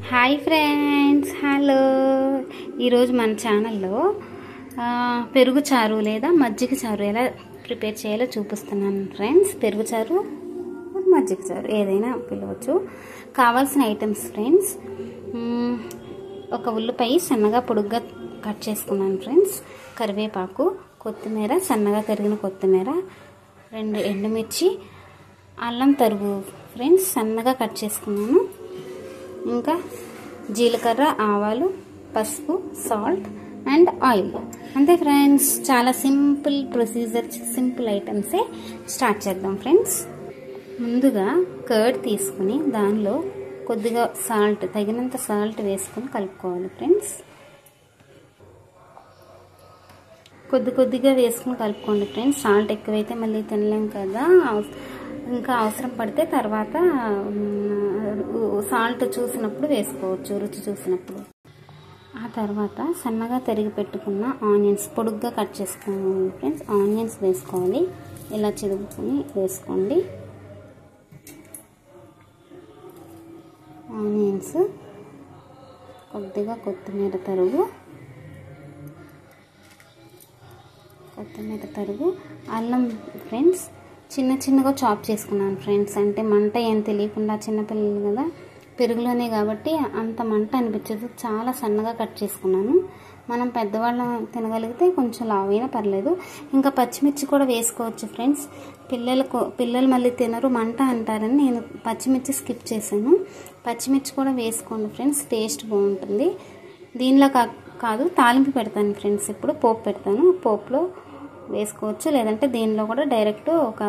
Hi friends, hello. ఈరోజు మన ఛానల్లో పెరుగు చారు లేదా మజ్జిగ చారు ఎలా ప్రిపేర్ చేయాలో చూపిస్తున్నాను ఫ్రెండ్స్. పెరుగు చారు, మజ్జిగ చారు ఏదైనా పిలవచ్చు. కావాల్సిన ఐటమ్స్ ఫ్రెండ్స్, ఒక ఉల్లిపాయ సన్నగా పొడుగ్గా కట్ చేసుకున్నాను ఫ్రెండ్స్, కరివేపాకు, కొత్తిమీర, సన్నగా తరిగిన కొత్తిమీర, 2 ఎండుమిర్చి, అల్లం తరుగు ఫ్రెండ్స్ సన్నగా కట్ చేసుకున్నాను, ఇంకా జీలకర్ర, ఆవాలు, పసుపు, సాల్ట్ అండ్ ఆయిల్. అంతే ఫ్రెండ్స్, చాలా సింపుల్ ప్రొసీజర్, సింపుల్ ఐటమ్సే. స్టార్ట్ చేద్దాం ఫ్రెండ్స్. ముందుగా కర్డ్ తీసుకుని దానిలో కొద్దిగా సాల్ట్, తగినంత సాల్ట్ వేసుకుని కలుపుకోవాలి ఫ్రెండ్స్. కొద్దిగా వేసుకుని కలుపుకోండి ఫ్రెండ్స్. సాల్ట్ ఎక్కువైతే మళ్ళీ తినలేం కదా, ఇంకా అవసరం పడితే తర్వాత సాల్ట్ చూసినప్పుడు వేసుకోవచ్చు, రుచి చూసినప్పుడు. ఆ తర్వాత సన్నగా తరిగి పెట్టుకున్న ఆనియన్స్, పొడుగ్గా కట్ చేసుకోవాలి ఫ్రెండ్స్. ఆనియన్స్ వేసుకోవాలి, ఇలా చిదుపుకొని వేసుకోండి. ఆనియన్స్, కొద్దిగా కొత్తిమీర తరుగు, అల్లం ఫ్రెండ్స్ చిన్నగా చాప్ చేసుకున్నాను ఫ్రెండ్స్. అంటే మంట ఏం తెలియకుండా, చిన్నపిల్లలు కదా, పెరుగులోనే కాబట్టి అంత మంట అనిపించదు, చాలా సన్నగా కట్ చేసుకున్నాను. మనం పెద్దవాళ్ళం తినగలిగితే కొంచెం లావైనా పర్లేదు. ఇంకా పచ్చిమిర్చి కూడా వేసుకోవచ్చు ఫ్రెండ్స్. పిల్లలు మళ్ళీ తినరు, మంట అంటారని నేను పచ్చిమిర్చి స్కిప్ చేశాను. పచ్చిమిర్చి కూడా వేసుకోండి ఫ్రెండ్స్, టేస్ట్ బాగుంటుంది. దీనిలో కాదు, తాలింపు పెడతాను ఫ్రెండ్స్. ఇప్పుడు పోపు పెడతాను, పోపులో వేసుకోవచ్చు, లేదంటే దీనిలో కూడా డైరెక్ట్ ఒక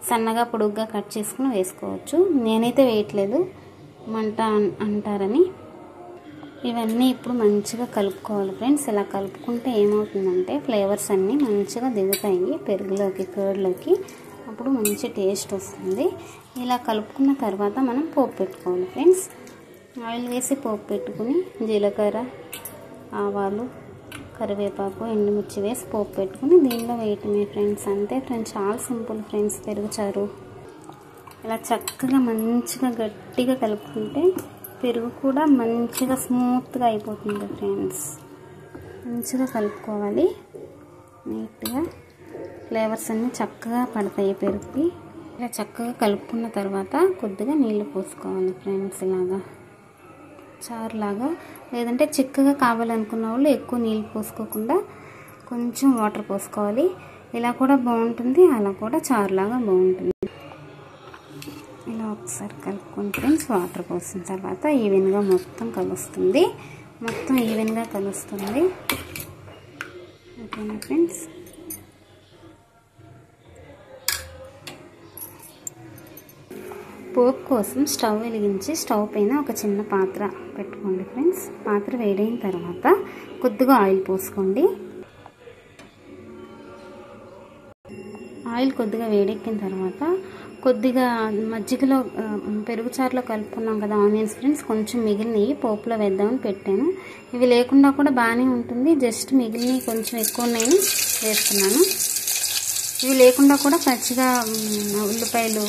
సన్నగా పొడుగ్గా కట్ చేసుకుని వేసుకోవచ్చు. నేనైతే వేయట్లేదు, మంట అంటారని. ఇవన్నీ ఇప్పుడు మంచిగా కలుపుకోవాలి ఫ్రెండ్స్. ఇలా కలుపుకుంటే ఏమవుతుందంటే ఫ్లేవర్స్ అన్నీ మంచిగా దిగుతాయి పెరుగులోకి, కర్డ్లోకి. అప్పుడు మంచి టేస్ట్ వస్తుంది. ఇలా కలుపుకున్న తర్వాత మనం పోపు పెట్టుకోవాలి ఫ్రెండ్స్. ఆయిల్ వేసి పోపు పెట్టుకుని జీలకర్ర, ఆవాలు, కరివేపాకు, ఎండుమిర్చి వేసి పోపు పెట్టుకుని దీనిలో వేయటమే ఫ్రెండ్స్. అంతే ఫ్రెండ్స్, చాలా సింపుల్ ఫ్రెండ్స్ పెరుగు చారు. ఇలా చక్కగా మంచిగా గట్టిగా కలుపుకుంటే పెరుగు కూడా మంచిగా స్మూత్గా అయిపోతుంది ఫ్రెండ్స్. మంచిగా కలుపుకోవాలి నీట్గా, ఫ్లేవర్స్ అన్నీ చక్కగా పడతాయి పెరుగుకి. ఇలా చక్కగా కలుపుకున్న తర్వాత కొద్దిగా నీళ్ళు పోసుకోవాలి ఫ్రెండ్స్, ఇలాగా చారులాగా. లేదంటే చిక్కగా కావాలనుకున్న వాళ్ళు ఎక్కువ నీళ్ళు పోసుకోకుండా కొంచెం వాటర్ పోసుకోవాలి. ఇలా కూడా బాగుంటుంది, అలా కూడా చారులాగా బాగుంటుంది. ఇలా ఒకసారి కలుపుకొని ఫ్రెండ్స్, వాటర్ పోసిన తర్వాత ఈవెన్గా మొత్తం కలుస్తుంది. ఓకేనా ఫ్రెండ్స్. పోపు కోసం స్టవ్ వెలిగించి స్టవ్ పైన ఒక చిన్న పాత్ర పెట్టుకోండి ఫ్రెండ్స్. పాత్ర వేడైన తర్వాత కొద్దిగా ఆయిల్ పోసుకోండి. ఆయిల్ కొద్దిగా వేడెక్కిన తర్వాత కొద్దిగా మజ్జిగలో, పెరుగు చారులో కలుపుకున్నాం కదా ఆనియన్స్ ఫ్రెండ్స్, కొంచెం మిగిలినవి పోపులో వేద్దామని పెట్టాను. ఇవి లేకుండా కూడా బాగానే ఉంటుంది, జస్ట్ మిగిలినవి కొంచెం ఎక్కువ ఉన్నాయని వేస్తున్నాను. ఇవి లేకుండా కూడా పచ్చిగా ఉల్లిపాయలు,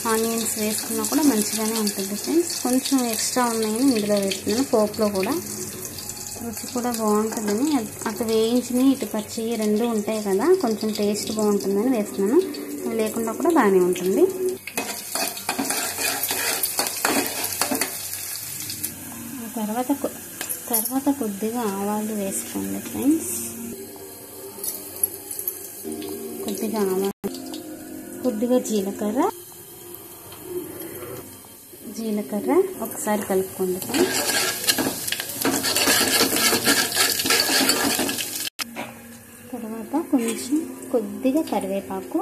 ఆనియన్స్ వేసుకున్నా కూడా మంచిగానే ఉంటుంది ఫ్రెండ్స్. కొంచెం ఎక్స్ట్రా ఉన్నాయని ఇందులో వేస్తున్నాను. పోపులో కూడా రుచి కూడా బాగుంటుందని, అటు వేయించిని ఇటు పచ్చి రెండు ఉంటాయి కదా, కొంచెం టేస్ట్ బాగుంటుందని వేస్తున్నాను. అవి లేకుండా కూడా బాగానే ఉంటుంది. తర్వాత కొద్దిగా ఆవాలు వేసుకోండి ఫ్రెండ్స్. కొద్దిగా ఆవాలు, కొద్దిగా జీలకర్ర ఒకసారి కలుపుకోండి ఫ్రెండ్స్. తర్వాత కొద్దిగా కరివేపాకు,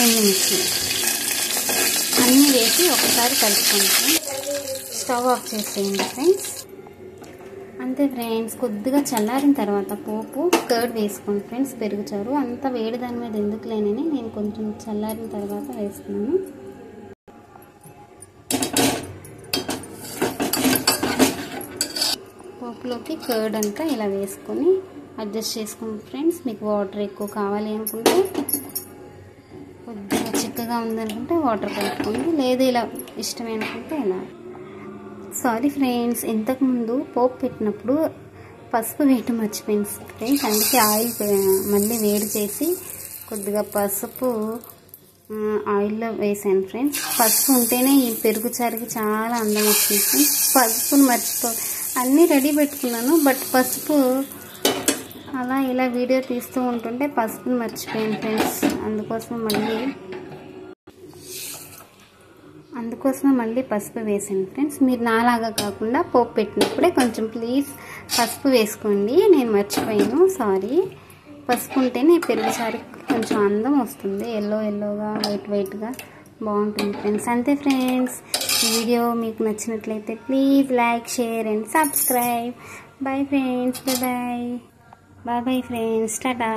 ఎండుమిర్చి అన్నీ వేసి ఒకసారి కలుపుకోండి. స్టవ్ ఆఫ్ చేసేయండి ఫ్రెండ్స్. అంతే ఫ్రెండ్స్. కొద్దిగా చల్లారిన తర్వాత పోపు, కర్డ్ వేసుకోండి ఫ్రెండ్స్. పెరుగు చారు అంత వేడి దాని మీద ఎందుకు లేనని నేను కొంచెం చల్లారిన తర్వాత వేస్తున్నాను. పోపులోకి కర్డ్ అంతా ఇలా వేసుకొని అడ్జస్ట్ చేసుకోండి ఫ్రెండ్స్. మీకు వాటర్ ఎక్కువ కావాలి అనుకుంటే కొద్దిగా చిక్కగా చిక్కగా ఉందనుకుంటే వాటర్ కలుపుకోండి, లేదు ఇలా ఇష్టమే అనుకుంటే ఇలా. సారీ ఫ్రెండ్స్, ఇంతకుముందు పోపు పెట్టినప్పుడు పసుపు వేయటం మర్చిపోయింది ఫ్రెండ్స్. అందుకే ఆయిల్ మళ్ళీ వేడి చేసి కొద్దిగా పసుపు ఆయిల్లో వేసాను ఫ్రెండ్స్. పసుపు ఉంటేనే ఈ పెరుగు చారుకి చాలా అందం వస్తుంది ఫ్రెండ్స్. పసుపును అన్నీ రెడీ పెట్టుకున్నాను, బట్ పసుపు అలా ఇలా వీడియో తీస్తూ ఉంటుంటే పసుపుని మర్చిపోయాను ఫ్రెండ్స్. అందుకోసమే మళ్ళీ పసుపు వేసాను ఫ్రెండ్స్. మీరు నాలాగా కాకుండా పోపు పెట్టినప్పుడే కొంచెం ప్లీజ్ పసుపు వేసుకోండి. నేను మర్చిపోయాను, సారీ. పసుపు ఉంటేనే పెరుగు చారుకి కొంచెం అందం వస్తుంది, ఎల్లోగా వైట్గా బాగుంటుంది ఫ్రెండ్స్. అంతే ఫ్రెండ్స్, ఈ వీడియో మీకు నచ్చినట్లయితే please like, share and subscribe. Bye friends, bye friends, Tata.